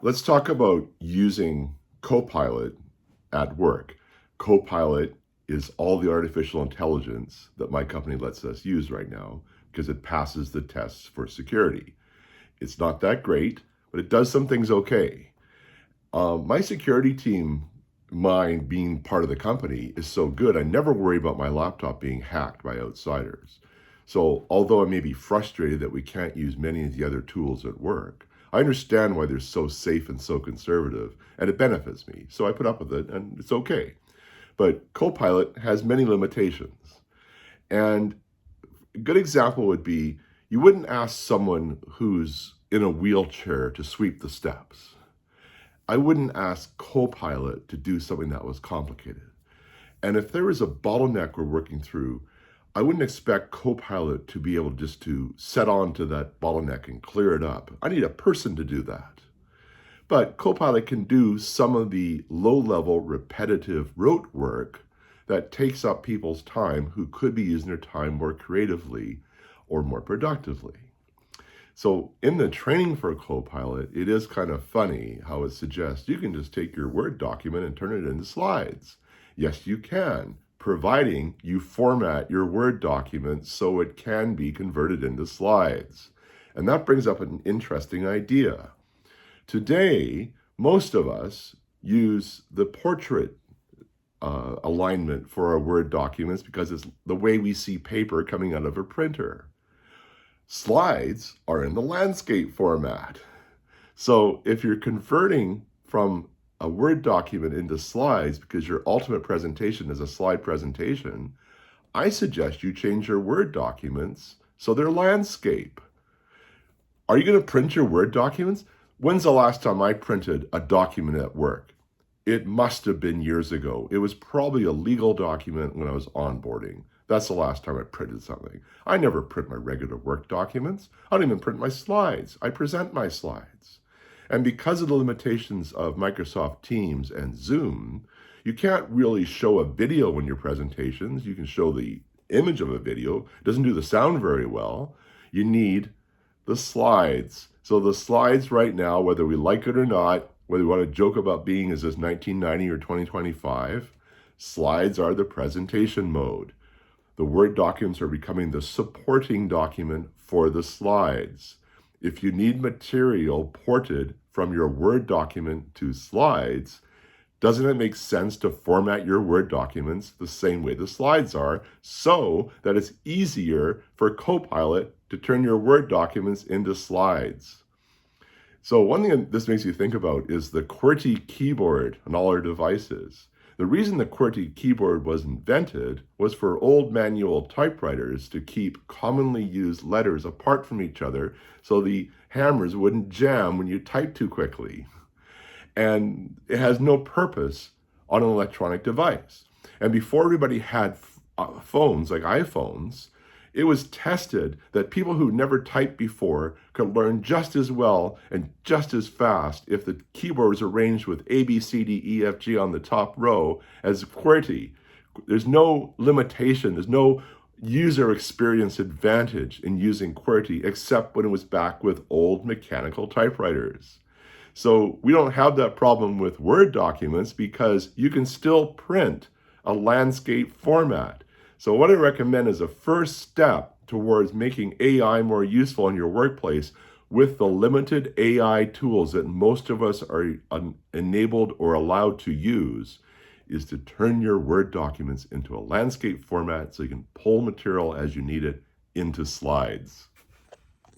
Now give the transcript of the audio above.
Let's talk about using Copilot at work. Copilot is all the artificial intelligence that my company lets us use right now because it passes the tests for security. It's not that great, but it does some things okay. My security team, mine being part of the company, is so good, I never worry about my laptop being hacked by outsiders. So although I may be frustrated that we can't use many of the other tools at work, I understand why they're so safe and so conservative, and it benefits me. So I put up with it, and it's okay. But Copilot has many limitations. And a good example would be you wouldn't ask someone who's in a wheelchair to sweep the steps. I wouldn't ask Copilot to do something that was complicated. And if there is a bottleneck we're working through, I wouldn't expect Copilot to be able just to set on to that bottleneck and clear it up. I need a person to do that. But Copilot can do some of the low-level, repetitive rote work that takes up people's time who could be using their time more creatively or more productively. So in the training for Copilot, it is kind of funny how it suggests you can just take your Word document and turn it into slides. Yes, you can, providing you format your Word document so it can be converted into slides. And that brings up an interesting idea. Today, most of us use the portrait alignment for our Word documents because it's the way we see paper coming out of a printer. Slides are in the landscape format. So if you're converting from a Word document into slides because your ultimate presentation is a slide presentation, I suggest you change your Word documents so they're landscape. Are you going to print your Word documents? When's the last time I printed a document at work? It must have been years ago. It was probably a legal document when I was onboarding. That's the last time I printed something. I never print my regular work documents. I don't even print my slides. I present my slides. And because of the limitations of Microsoft Teams and Zoom, you can't really show a video in your presentations. You can show the image of a video. It doesn't do the sound very well. You need the slides. So the slides right now, whether we like it or not, whether we want to joke about being is this 1990 or 2025, slides are the presentation mode. The Word documents are becoming the supporting document for the slides. If you need material ported from your Word document to slides, doesn't it make sense to format your Word documents the same way the slides are so that it's easier for Copilot to turn your Word documents into slides? So one thing that this makes you think about is the QWERTY keyboard on all our devices. The reason the QWERTY keyboard was invented was for old manual typewriters to keep commonly used letters apart from each other so the hammers wouldn't jam when you type too quickly. And it has no purpose on an electronic device. And before everybody had phones like iPhones, it was tested that people who never typed before could learn just as well and just as fast if the keyboard was arranged with A, B, C, D, E, F, G on the top row as QWERTY. There's no limitation, there's no user experience advantage in using QWERTY except when it was back with old mechanical typewriters. So we don't have that problem with Word documents because you can still print a landscape format. So what I recommend is a first step towards making AI more useful in your workplace with the limited AI tools that most of us are enabled or allowed to use is to turn your Word documents into a landscape format so you can pull material as you need it into slides.